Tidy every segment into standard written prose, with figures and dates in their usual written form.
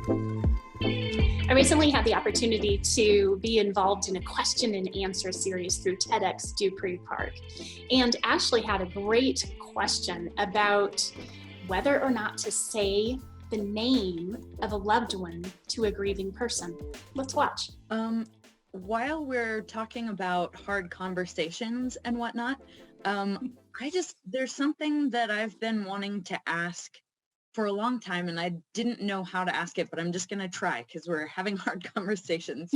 I recently had the opportunity to be involved in a question and answer series through TEDx Dupree Park. And Ashley had a great question about whether or not to say the name of a loved one to a grieving person. Let's watch. While we're talking about hard conversations and whatnot, there's something that I've been wanting to ask for a long time, and I didn't know how to ask it, but I'm just going to try because we're having hard conversations.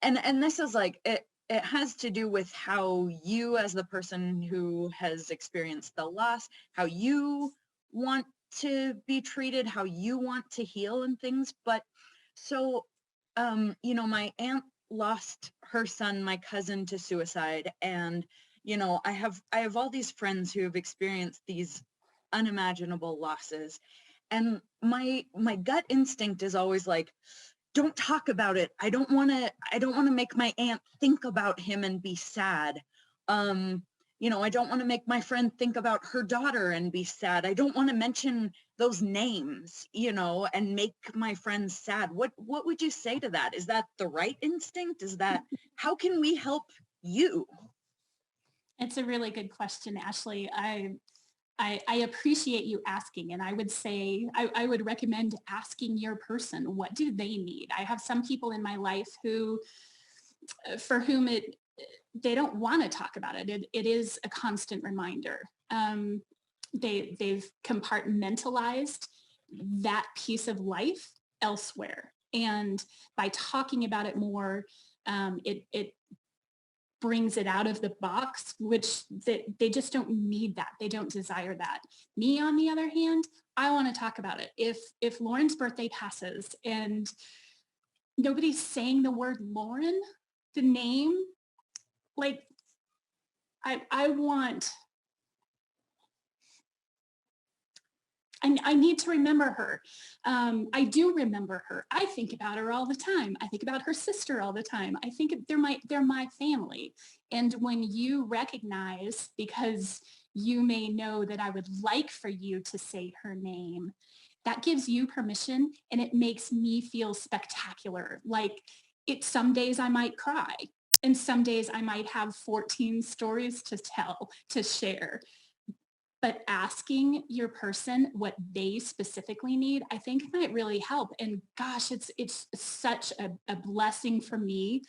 And this is like, it has to do with how you, as the person who has experienced the loss, how you want to be treated, how you want to heal and things. But so, my aunt lost her son, my cousin, to suicide. And, I have all these friends who have experienced these unimaginable losses. And my gut instinct is always like, don't talk about it. I don't want to make my aunt think about him and be sad. I don't want to make my friend think about her daughter and be sad. I don't want to mention those names, and make my friends sad. What would you say to that? Is that the right instinct? How can we help you? It's a really good question, Ashley. I appreciate you asking, and I would say I would recommend asking your person, what do they need? I have some people in my life for whom they don't want to talk about it. It is a constant reminder. They've compartmentalized that piece of life elsewhere, and by talking about it more, it brings it out of the box, which they just don't need that. They don't desire that. Me, on the other hand, I want to talk about it. If Lauren's birthday passes and nobody's saying the word Lauren, the name, like I need to remember her. I do remember her. I think about her all the time. I think about her sister all the time. I think they're my family. And when you recognize, because you may know that I would like for you to say her name, that gives you permission, and it makes me feel spectacular. Like some days I might cry, and some days I might have 14 stories to share. But asking your person what they specifically need, I think might really help. And gosh, it's such a blessing for me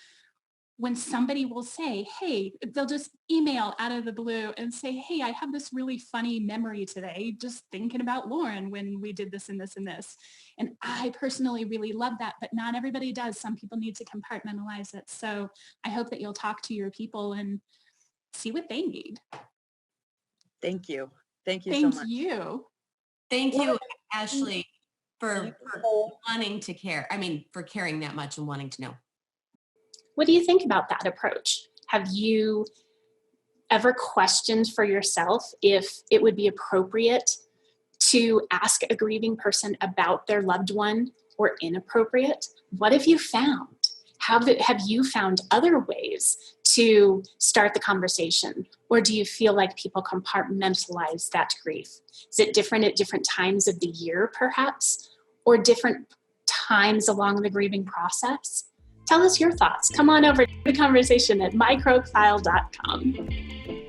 when somebody will say, hey, they'll just email out of the blue and say, hey, I have this really funny memory today, just thinking about Lauren when we did this and this and this. And I personally really love that, but not everybody does. Some people need to compartmentalize it. So I hope that you'll talk to your people and see what they need. Thank you. Thank you so much. Thank you, Ashley, for wanting to care. For caring that much and wanting to know. What do you think about that approach? Have you ever questioned for yourself if it would be appropriate to ask a grieving person about their loved one, or inappropriate? What have you found? Have you found other ways to start the conversation? Or do you feel like people compartmentalize that grief? Is it different at different times of the year, perhaps? Or different times along the grieving process? Tell us your thoughts. Come on over to the conversation at mycroakfile.com.